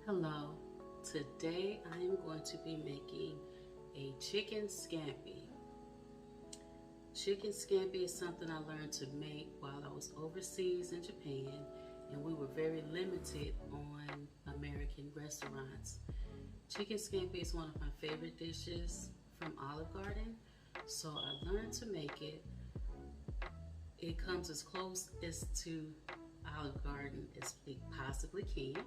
Hello, today I am going to be making a chicken scampi. Chicken scampi is something I learned to make while I was overseas in Japan, and we were very limited on American restaurants. Chicken scampi is one of my favorite dishes from Olive Garden, so I learned to make it. It comes as close as to Olive Garden as it possibly can.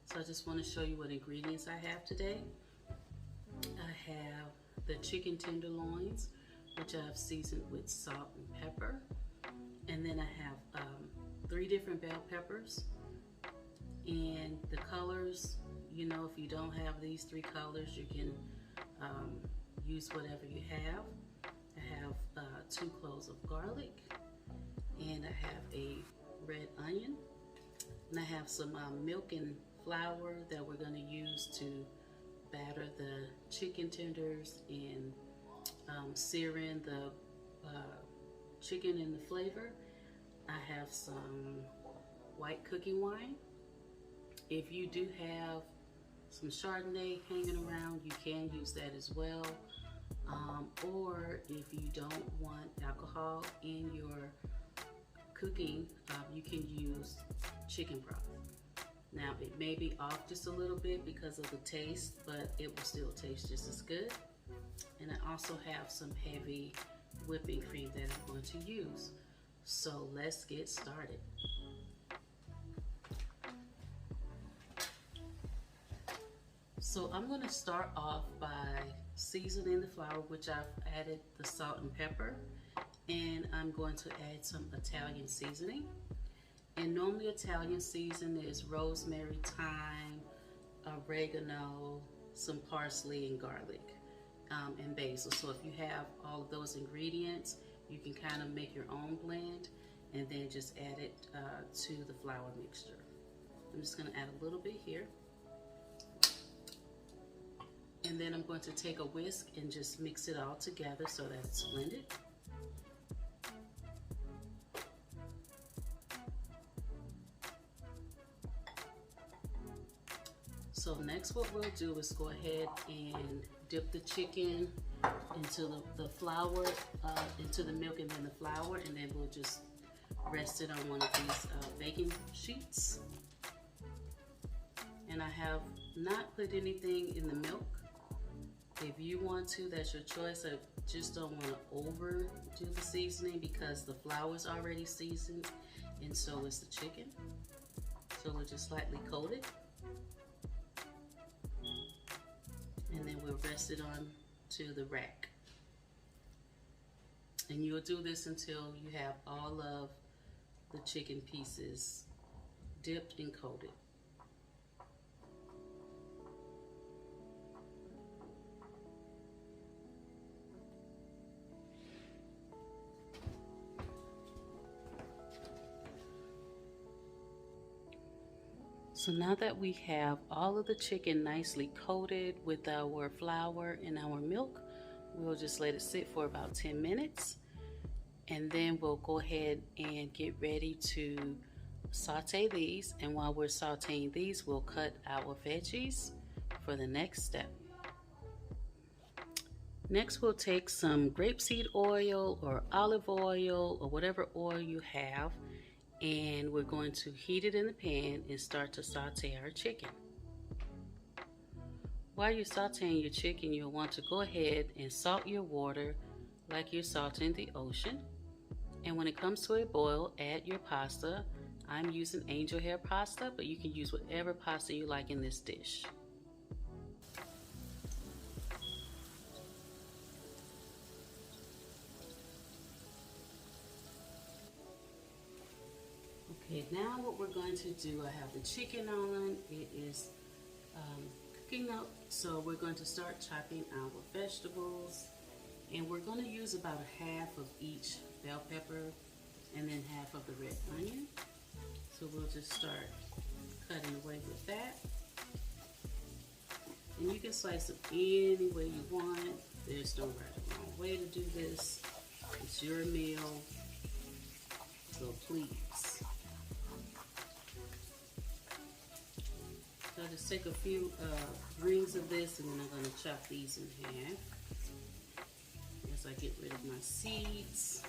So I just want to show you what ingredients I have today. I have the chicken tenderloins, which I've seasoned with salt and pepper. And then I have 3 different bell peppers. And the colors, if you don't have these 3 colors, you can use whatever you have. I have 2 cloves of garlic, and I have a red onion, and I have some milk and flour that we're going to use to batter the chicken tenders and sear in the chicken and the flavor. I have some white cooking wine. If you do have some Chardonnay hanging around, you can use that as well. Or if you don't want alcohol in your cooking, you can use chicken broth. Now it may be off just a little bit because of the taste, but it will still taste just as good. And I also have some heavy whipping cream that I'm going to use. So let's get started. So I'm going to start off by seasoning the flour, which I've added the salt and pepper, and I'm going to add some Italian seasoning. And normally Italian season is rosemary, thyme, oregano, some parsley and garlic, and basil. So if you have all of those ingredients, you can kind of make your own blend and then just add it to the flour mixture. I'm just going to add a little bit here. And then I'm going to take a whisk and just mix it all together so that it's blended. So next what we'll do is go ahead and dip the chicken into the flour, into the milk and then the flour, and then we'll just rest it on one of these baking sheets. And I have not put anything in the milk. If you want to, that's your choice. I just don't want to overdo the seasoning because the flour is already seasoned, and so is the chicken. So we'll just slightly coat it. And then we'll rest it on to the rack. And you'll do this until you have all of the chicken pieces dipped and coated. So now that we have all of the chicken nicely coated with our flour and our milk, we'll just let it sit for about 10 minutes. And then we'll go ahead and get ready to saute these. And while we're sauteing these, we'll cut our veggies for the next step. Next, we'll take some grapeseed oil or olive oil or whatever oil you have, and we're going to heat it in the pan and start to saute our chicken. While you're sauteing your chicken, you'll want to go ahead and salt your water like you're salting the ocean. And when it comes to a boil, add your pasta. I'm using angel hair pasta, but you can use whatever pasta you like in this dish. Okay, now what we're going to do, I have the chicken on, it is cooking up, so we're going to start chopping our vegetables, and we're going to use about half of each bell pepper and then half of the red onion. So we'll just start cutting away with that. And you can slice them any way you want. There's no right or wrong way to do this. It's your meal, so please. So I'll just take a few rings of this, and then I'm going to chop these in half as I get rid of my seeds.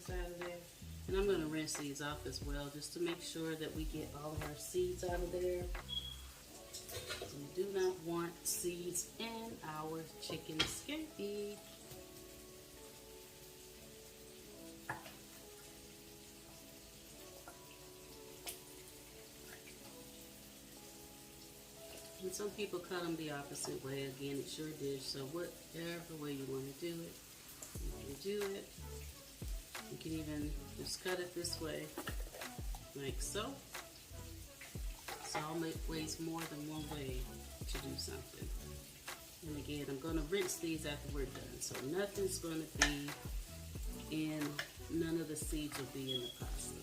Out of there. And I'm going to rinse these off as well, just to make sure that we get all of our seeds out of there. We do not want seeds in our chicken scampi. And some people cut them the opposite way. Again, it's your dish, so whatever way you want to do it, you can do it. You can even just cut it this way, like so. It's always more than one way to do something. And again, I'm going to rinse these after we're done. So nothing's going to be in, none of the seeds will be in the pasta.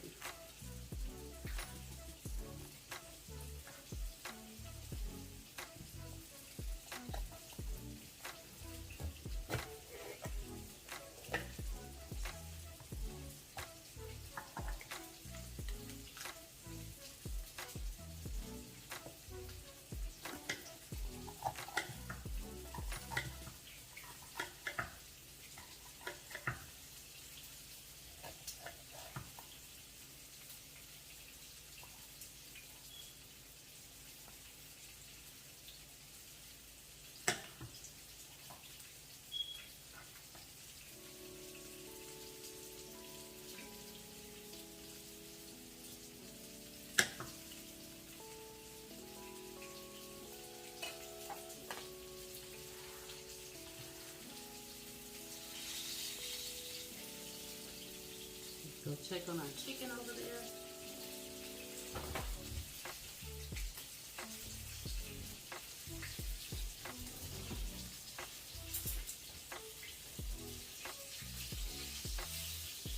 Go check on our chicken over there.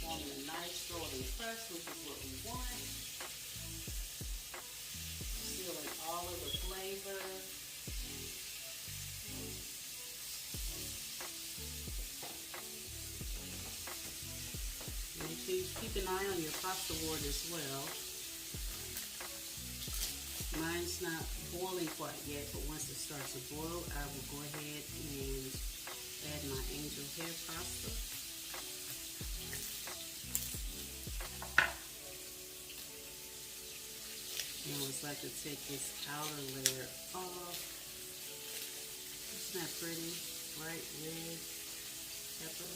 Wanting a nice golden crust, which is what we want. Sealing all of the flavor. Make sure you keep an eye on your pasta board as well. Mine's not boiling quite yet, but once it starts to boil, I will go ahead and add my angel hair pasta. I always like to take this outer layer off. Isn't that pretty? Bright red pepper.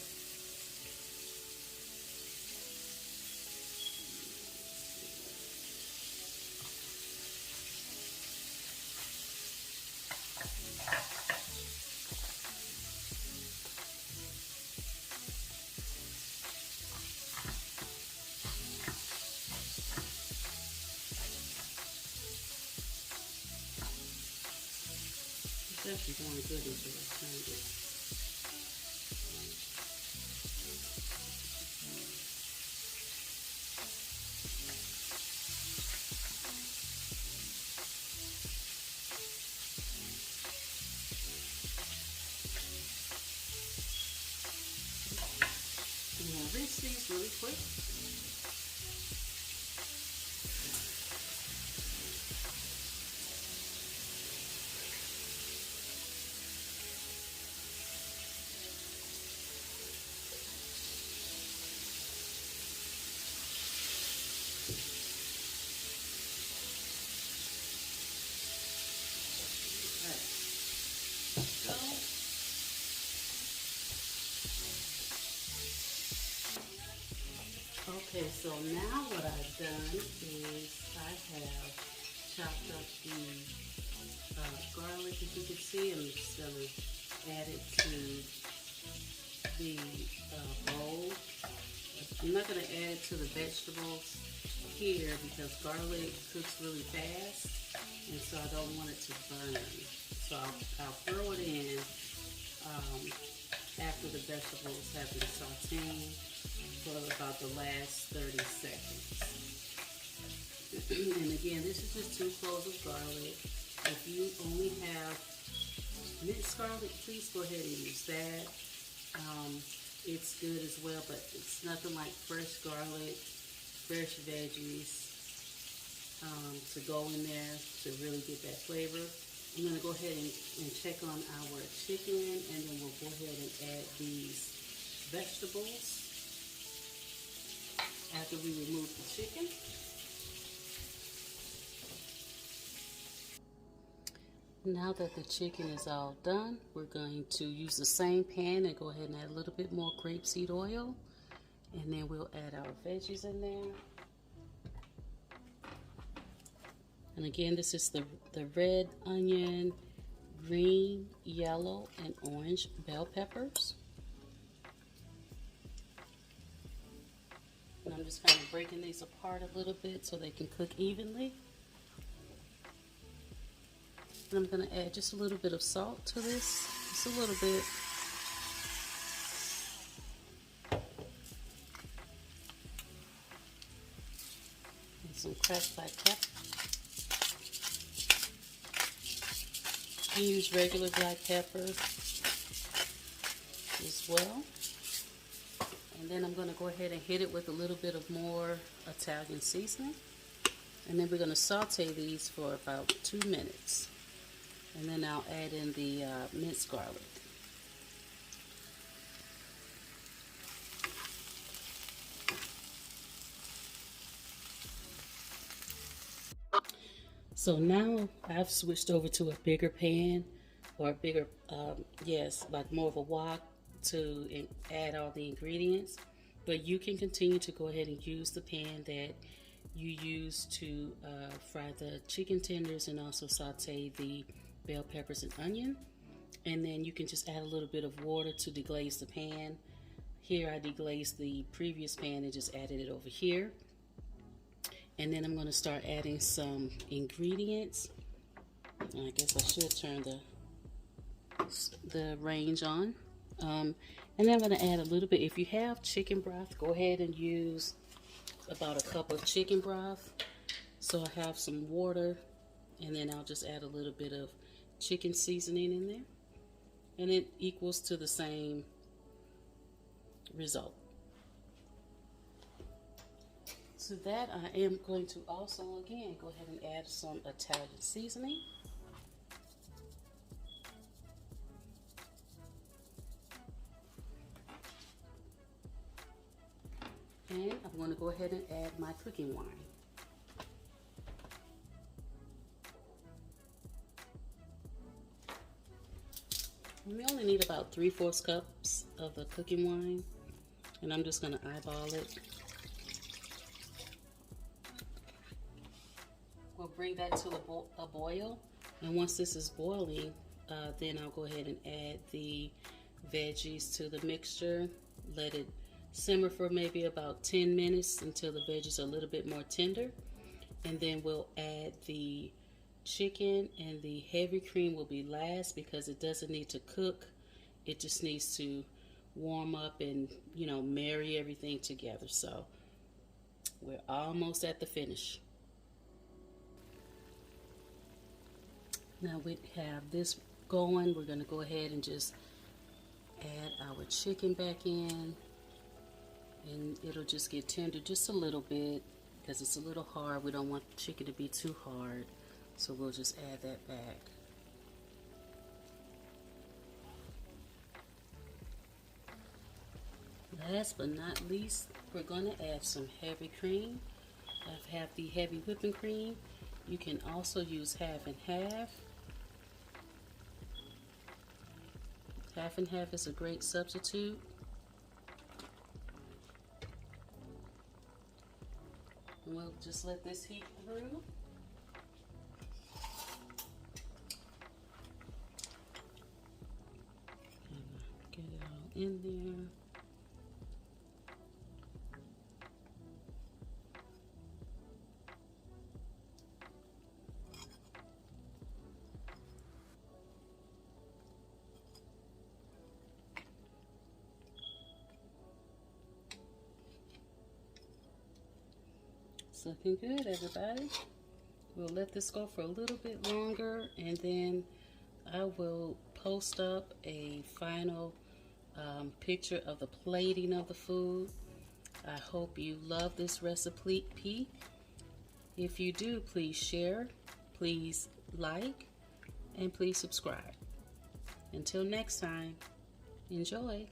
It's actually going good until I turned it. I'm going to rinse these really quick. Okay, so now what I've done is I have chopped up the garlic, as you can see. I'm just going to add it to the bowl. I'm not going to add it to the vegetables here because garlic cooks really fast, and so I don't want it to burn. So I'll throw it in after the vegetables have been sauteed for about the last 30 seconds. And again, this is just 2 cloves of garlic. If you only have minced garlic, please go ahead and use that. it's good as well, but it's nothing like fresh garlic, fresh veggies to go in there to really get that flavor. I'm going to go ahead and check on our chicken, and then we'll go ahead and add these vegetables after we remove the chicken. Now that the chicken is all done, we're going to use the same pan and go ahead and add a little bit more grapeseed oil. And then we'll add our veggies in there. And again, this is the red onion, green, yellow, and orange bell peppers. And I'm just kind of breaking these apart a little bit so they can cook evenly. And I'm going to add just a little bit of salt to this, just a little bit. And some cracked black pepper. You use regular black pepper as well. And then I'm going to go ahead and hit it with a little bit of more Italian seasoning. And then we're going to saute these for about 2 minutes. And then I'll add in the minced garlic. So now I've switched over to a bigger pan, or a bigger, like more of a wok to add all the ingredients. But you can continue to go ahead and use the pan that you use to fry the chicken tenders and also saute the bell peppers and onion. And then you can just add a little bit of water to deglaze the pan. Here I deglazed the previous pan and just added it over here. And then I'm going to start adding some ingredients. I guess I should turn the range on. And then I'm going to add a little bit. If you have chicken broth, go ahead and use about a cup of chicken broth. So I have some water, and then I'll just add a little bit of chicken seasoning in there. And it equals to the same result. To that, I am going to also, again, go ahead and add some Italian seasoning. And I'm going to go ahead and add my cooking wine. We only need about 3/4 cups of the cooking wine, and I'm just going to eyeball it. We'll bring that to a boil, and once this is boiling, then I'll go ahead and add the veggies to the mixture. Let it simmer for maybe about 10 minutes until the veggies are a little bit more tender, and then we'll add the chicken, and the heavy cream will be last because it doesn't need to cook. It just needs to warm up and, marry everything together. So we're almost at the finish. Now we have this going. We're going to go ahead and just add our chicken back in, and it'll just get tender just a little bit because it's a little hard. We don't want the chicken to be too hard, so we'll just add that back. Last but not least, we're going to add some heavy cream. I have the heavy whipping cream. You can also use half and half. Half and half is a great substitute. And we'll just let this heat through. Get it all in there. It's looking good, everybody. We'll let this go for a little bit longer, and then I will post up a final picture of the plating of the food. I hope you love this recipe. If you do, please share, please like, and please subscribe. Until next time, enjoy.